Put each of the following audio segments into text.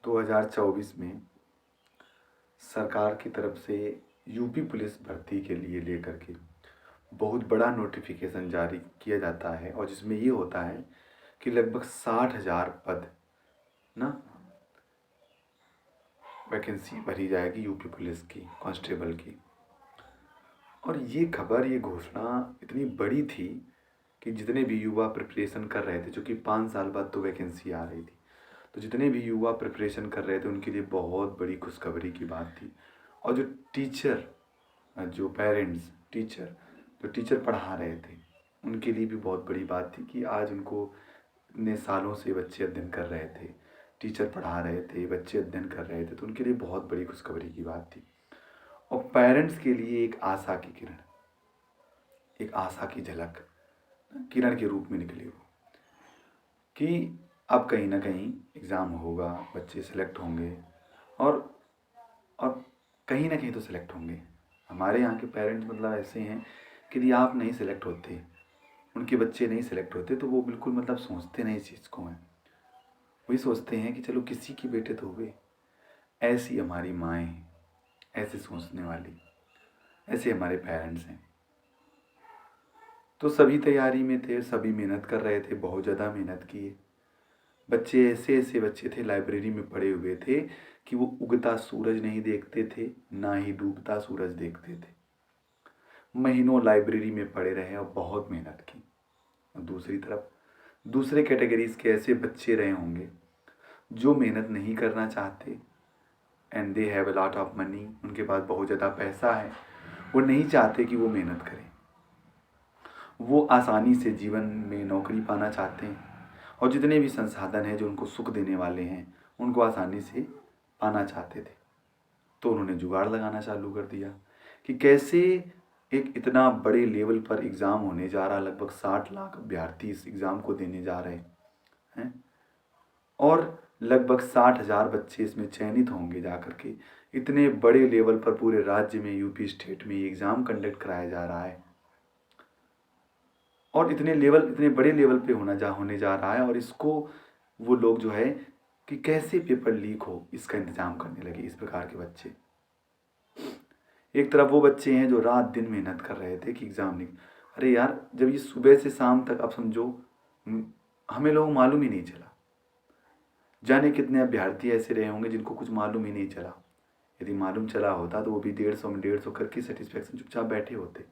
2024 में सरकार की तरफ से यूपी पुलिस भर्ती के लिए लेकर के बहुत बड़ा नोटिफिकेशन जारी किया जाता है और जिसमें ये होता है कि लगभग 60,000 पद ना वैकेंसी भरी जाएगी यूपी पुलिस की कांस्टेबल की। और ये खबर, ये घोषणा इतनी बड़ी थी कि जितने भी युवा प्रिपरेशन कर रहे थे, जो कि 5 साल बाद तो वैकेंसी आ रही थी, तो जितने भी युवा प्रिपरेशन कर रहे थे उनके लिए बहुत बड़ी खुशखबरी की बात थी। और जो टीचर, जो पेरेंट्स, जो टीचर पढ़ा रहे थे, उनके लिए भी बहुत बड़ी बात थी कि आज उनको इतने सालों से बच्चे अध्ययन कर रहे थे, टीचर पढ़ा रहे थे, बच्चे अध्ययन कर रहे थे, तो उनके लिए बहुत बड़ी खुशखबरी की बात थी। और पेरेंट्स के लिए एक आशा की किरण, एक आशा की झलक किरण के रूप में निकली वो, कि अब कहीं ना कहीं एग्ज़ाम होगा, बच्चे सेलेक्ट होंगे और और कहीं ना कहीं तो सेलेक्ट होंगे। हमारे यहाँ के पेरेंट्स मतलब ऐसे हैं कि यदि आप नहीं सेलेक्ट होते, उनके बच्चे नहीं सेलेक्ट होते, तो वो बिल्कुल मतलब सोचते नहीं इस चीज़ को हैं। वही सोचते हैं कि चलो किसी के बेटे तो हुए। ऐसी हमारी माएँ हैं, ऐसे सोचने वाली, ऐसे हमारे पेरेंट्स हैं। तो सभी तैयारी में थे, सभी मेहनत कर रहे थे, बहुत ज़्यादा मेहनत किए। बच्चे ऐसे ऐसे बच्चे थे, लाइब्रेरी में पढ़े हुए थे कि वो उगता सूरज नहीं देखते थे, ना ही डूबता सूरज देखते थे। महीनों लाइब्रेरी में पढ़े रहे और बहुत मेहनत की। और दूसरी तरफ दूसरे कैटेगरीज के ऐसे बच्चे रहे होंगे जो मेहनत नहीं करना चाहते, and they have a lot of money, उनके पास बहुत ज़्यादा पैसा है, वो नहीं चाहते कि वो मेहनत करें, वो आसानी से जीवन में नौकरी पाना चाहते हैं और जितने भी संसाधन हैं जो उनको सुख देने वाले हैं उनको आसानी से पाना चाहते थे। तो उन्होंने जुगाड़ लगाना चालू कर दिया कि कैसे एक इतना बड़े लेवल पर एग्ज़ाम होने जा रहा, लगभग 60 लाख अभ्यर्थी इस एग्ज़ाम को देने जा रहे हैं और लगभग 60,000 बच्चे इसमें चयनित होंगे जा कर के। इतने बड़े लेवल पर पूरे राज्य में, यूपी स्टेट में ये एग्ज़ाम कंडक्ट कराया जा रहा है और इतने बड़े लेवल पे होने जा रहा है और इसको वो लोग जो है कि कैसे पेपर लीक हो इसका इंतज़ाम करने लगे इस प्रकार के बच्चे। एक तरफ वो बच्चे हैं जो रात दिन मेहनत कर रहे थे कि एग्ज़ाम नहीं, अरे यार जब ये सुबह से शाम तक आप समझो, हमें लोग मालूम ही नहीं चला। जाने कितने अभ्यर्थी ऐसे रहे होंगे जिनको कुछ मालूम ही नहीं चला। यदि मालूम चला होता तो वो भी 150 में 150 करके सेटिस्फेक्शन चुपचाप बैठे होते।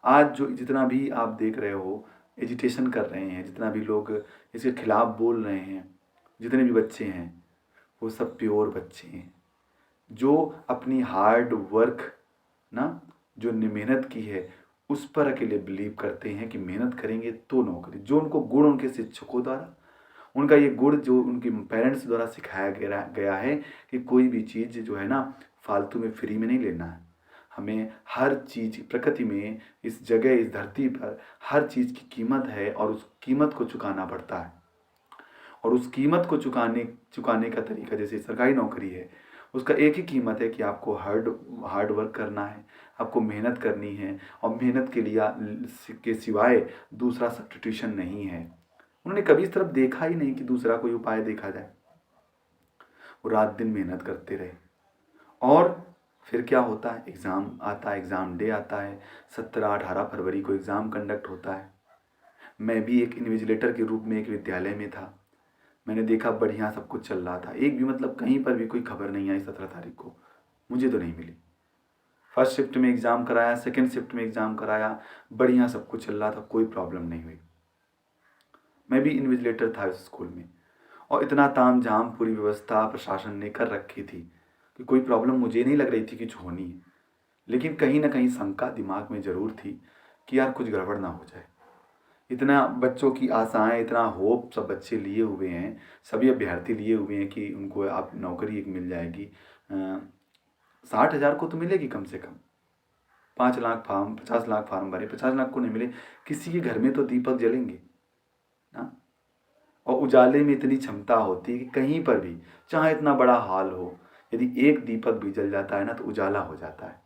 आज जो जितना भी आप देख रहे हो, एजिटेशन कर रहे हैं, जितना भी लोग इसके खिलाफ बोल रहे हैं, जितने भी बच्चे हैं, वो सब प्योर बच्चे हैं जो अपनी हार्ड वर्क ना, जो मेहनत की है उस पर अकेले बिलीव करते हैं कि मेहनत करेंगे तो नौकरी। जो उनको गुण उनके शिक्षकों द्वारा, उनका ये गुण जो उनके पेरेंट्स द्वारा सिखाया गया है कि कोई भी चीज़ जो है ना फालतू में फ्री में नहीं लेना है। हमें हर चीज़ प्रकृति में, इस जगह, इस धरती पर हर चीज़ की कीमत है और उस कीमत को चुकाना पड़ता है। और उस कीमत को चुकाने का तरीका, जैसे सरकारी नौकरी है, उसका एक ही कीमत है कि आपको हार्ड वर्क करना है, आपको मेहनत करनी है और मेहनत के सिवाय दूसरा सब्स्टिट्यूशन नहीं है। उन्होंने कभी इस तरफ देखा ही नहीं कि दूसरा कोई उपाय देखा जाए। वो रात दिन मेहनत करते रहे और फिर क्या होता है, एग्ज़ाम आता है, एग्ज़ाम डे आता है, 17-18 फरवरी को एग्ज़ाम कंडक्ट होता है। मैं भी एक इन्विजिलेटर के रूप में एक विद्यालय में था। मैंने देखा बढ़िया सब कुछ चल रहा था, एक भी मतलब कहीं पर भी कोई खबर नहीं आई 17 तारीख को, मुझे तो नहीं मिली। फर्स्ट शिफ्ट में एग्ज़ाम कराया, सेकंड शिफ्ट में एग्ज़ाम कराया, बढ़िया सब कुछ चल रहा था, कोई प्रॉब्लम नहीं हुई। मैं भी इन्विजिलेटर था उस स्कूल में और इतना ताम झाम पूरी व्यवस्था प्रशासन ने कर रखी थी कि कोई प्रॉब्लम मुझे नहीं लग रही थी कि कुछ होनी है। लेकिन कहीं ना कहीं शंका दिमाग में ज़रूर थी कि यार कुछ गड़बड़ ना हो जाए। इतना बच्चों की आशाएं, इतना होप सब बच्चे लिए हुए हैं, सभी अभ्यर्थी लिए हुए हैं कि उनको आप नौकरी एक मिल जाएगी। 60,000 को तो मिलेगी कम से कम। 5 लाख फार्म, 50 लाख फार्म भरे, 50 लाख को नहीं मिले, किसी के घर में तो दीपक जलेंगे ना। और उजाले में इतनी क्षमता होती है कि कहीं पर भी, चाहे इतना बड़ा हॉल हो, यदि एक दीपक भी जल जाता है ना तो उजाला हो जाता है।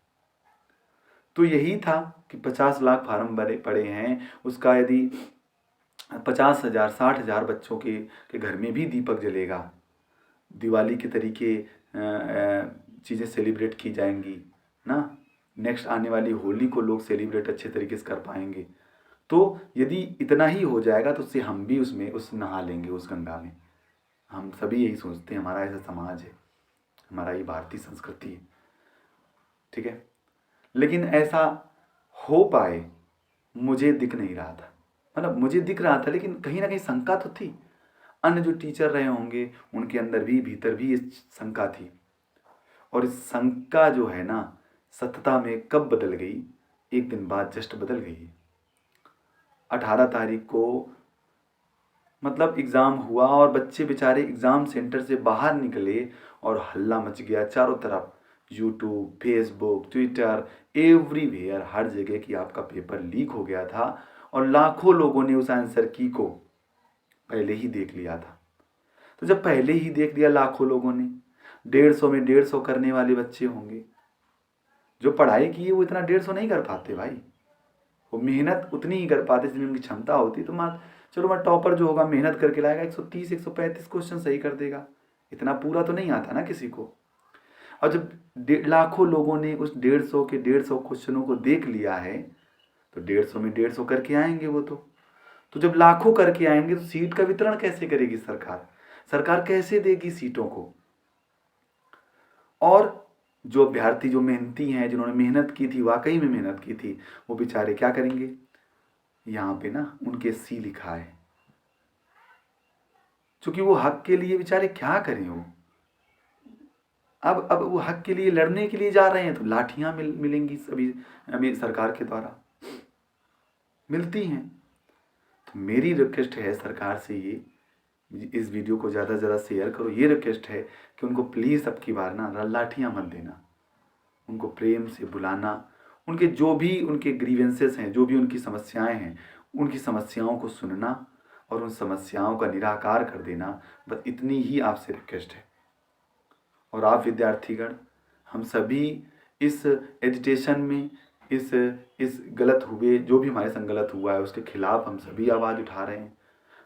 तो यही था कि 50 लाख फार्म भरे पड़े हैं, उसका यदि 50,000 60,000 बच्चों के घर में भी दीपक जलेगा, दिवाली के तरीके चीज़ें सेलिब्रेट की जाएंगी ना। नेक्स्ट आने वाली होली को लोग सेलिब्रेट अच्छे तरीके से कर पाएंगे। तो यदि इतना ही हो जाएगा तो उससे हम भी उसमें उस नहा लेंगे उस गंगा में। हम सभी यही सोचते हैं, हमारा ऐसा समाज है, हमारा ये भारतीय संस्कृति है, ठीक है। लेकिन ऐसा हो पाए मुझे दिख नहीं रहा था, मतलब मुझे दिख रहा था लेकिन कहीं ना कहीं शंका तो थी। अन्य जो टीचर रहे होंगे उनके अंदर भी भीतर भी ये शंका थी, और इस शंका जो है ना सत्यता में कब बदल गई, एक दिन बाद जस्ट बदल गई। 18 तारीख को मतलब एग्ज़ाम हुआ और बच्चे बेचारे एग्ज़ाम सेंटर से बाहर निकले और हल्ला मच गया चारों तरफ, यूट्यूब, फेसबुक, ट्विटर, एवरीवेयर, हर जगह कि आपका पेपर लीक हो गया था और लाखों लोगों ने उस आंसर की को पहले ही देख लिया था। तो जब पहले ही देख लिया लाखों लोगों ने, 150 में 150 करने वाले बच्चे होंगे। जो पढ़ाई की है वो इतना 150 नहीं कर पाते भाई, वो मेहनत उतनी ही कर पाते जितनी उनकी क्षमता होती। तो चलो मैं टॉपर जो होगा मेहनत करके लाएगा 130 135 क्वेश्चन सही कर देगा, इतना पूरा तो नहीं आता ना किसी को। और जब लाखों लोगों ने उस 150 के 150 क्वेश्चनों को देख लिया है तो 150 में 150 करके आएंगे वो। तो जब लाखों करके आएंगे तो सीट का वितरण कैसे करेगी सरकार? सरकार कैसे देगी सीटों को? और जो अभ्यर्थी जो मेहनती हैं, जिन्होंने मेहनत की थी, वाकई में मेहनत की थी, वो बेचारे क्या करेंगे? यहाँ पे ना उनके सी लिखा है, क्योंकि वो हक के लिए बेचारे क्या करें वो। अब वो हक के लिए लड़ने के लिए जा रहे हैं तो लाठियां मिलेंगी सभी हमें सरकार के द्वारा मिलती हैं। तो मेरी रिक्वेस्ट है सरकार से, ये इस वीडियो को ज़्यादा से ज़्यादा शेयर करो। ये रिक्वेस्ट है कि उनको प्लीज़ अब की बार ना लाठियां मत देना, उनको प्रेम से बुलाना, उनके जो भी उनके ग्रीवेंसेस हैं, जो भी उनकी समस्याएं हैं, उनकी समस्याओं को सुनना और उन समस्याओं का निराकार कर देना, बस इतनी ही आपसे रिक्वेस्ट है। और आप विद्यार्थीगण, हम सभी इस एजिटेशन में इस गलत हुए, जो भी हमारे संग गलत हुआ है उसके खिलाफ हम सभी आवाज़ उठा रहे हैं।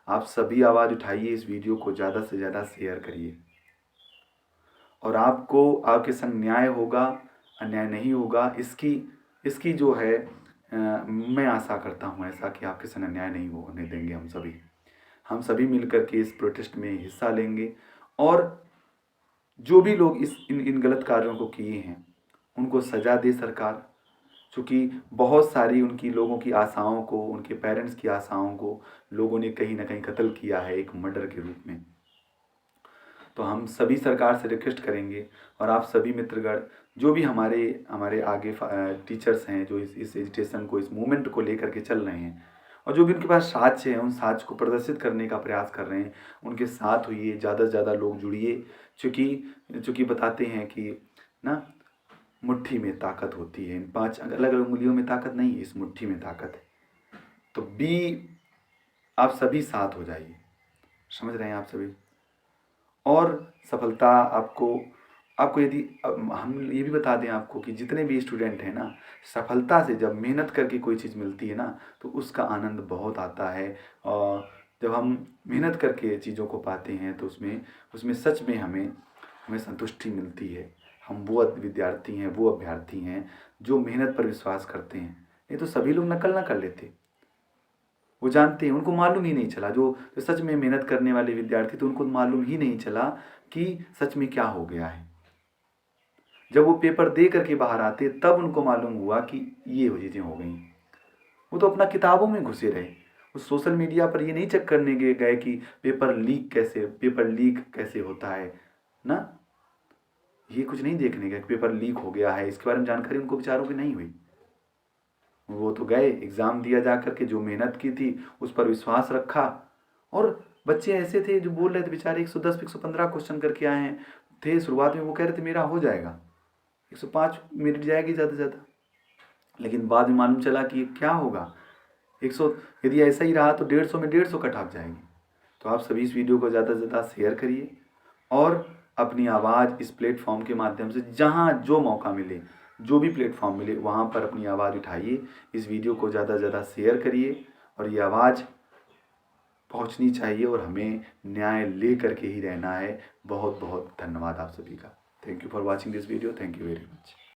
आप सभी आवाज़ उठाइए, इस वीडियो को ज़्यादा से ज़्यादा शेयर करिए, और आपको आपके संग न्याय होगा, अन्याय नहीं होगा, इसकी जो है मैं आशा करता हूँ ऐसा कि आपके संग अन्याय नहीं होने देंगे। हम सभी मिलकर के इस प्रोटेस्ट में हिस्सा लेंगे, और जो भी लोग इन गलत कार्यों को किए हैं उनको सज़ा दे सरकार, क्योंकि बहुत सारी उनकी लोगों की आशाओं को, उनके पेरेंट्स की आशाओं को लोगों ने कहीं ना कहीं कत्ल किया है एक मर्डर के रूप में। तो हम सभी सरकार से रिक्वेस्ट करेंगे, और आप सभी मित्रगण जो भी हमारे आगे टीचर्स हैं, जो इस एजुटेशन को, इस मूवमेंट को लेकर के चल रहे हैं, और जो भी उनके पास साक्ष्य है उन साक्ष्य को प्रदर्शित करने का प्रयास कर रहे हैं, उनके साथ हुई ज़्यादा से ज़्यादा लोग जुड़िए। चूँकि बताते हैं कि ना मुट्ठी में ताकत होती है, इन 5 अलग अलग उंगलियों में ताकत नहीं है, इस मुट्ठी में ताकत है। तो आप सभी साथ हो जाइए, समझ रहे हैं आप सभी। और सफलता आपको यदि हम ये भी बता दें आपको कि जितने भी स्टूडेंट हैं ना, सफलता से जब मेहनत करके कोई चीज़ मिलती है ना तो उसका आनंद बहुत आता है। और जब हम मेहनत करके चीज़ों को पाते हैं तो उसमें सच में हमें संतुष्टि मिलती है। हम वो विद्यार्थी हैं, वो अभ्यर्थी हैं जो मेहनत पर विश्वास करते हैं। नहीं तो सभी लोग नकल ना कर लेते, वो जानते हैं, उनको मालूम ही नहीं चला। जो सच में मेहनत करने वाले विद्यार्थी, तो उनको मालूम ही नहीं चला कि सच में क्या हो गया है। जब वो पेपर दे करके बाहर आते तब उनको मालूम हुआ कि ये चीज़ें हो गई। वो तो अपना किताबों में घुसे रहे, वो सोशल मीडिया पर ये नहीं चेक करने गए कि पेपर लीक कैसे होता है ना, ये कुछ नहीं देखने गए पेपर लीक हो गया है, इसके बारे में जानकारी उनको बेचारों की नहीं हुई। वो तो गए एग्ज़ाम दिया जा करके, जो मेहनत की थी उस पर विश्वास रखा। और बच्चे ऐसे थे जो बोल रहे थे बेचारे 110 115 क्वेश्चन करके आए हैं थे। शुरुआत में वो कह रहे थे मेरा हो जाएगा, 105 मिनट जाएगी ज़्यादा से ज़्यादा, लेकिन बाद में मालूम चला कि क्या होगा, 100 यदि ऐसा ही रहा तो 150 में 150 कट ऑफ जाएगी। तो आप सभी इस वीडियो को ज़्यादा से ज़्यादा शेयर करिए, और अपनी आवाज़ इस प्लेटफॉर्म के माध्यम से जहाँ जो मौका मिले, जो भी प्लेटफॉर्म मिले वहाँ पर अपनी आवाज़ उठाइए। इस वीडियो को ज़्यादा से ज़्यादा शेयर करिए, और ये आवाज़ पहुंचनी चाहिए और हमें न्याय ले करके ही रहना है। बहुत बहुत धन्यवाद आप सभी का। Thank you for watching this video. Thank you very much.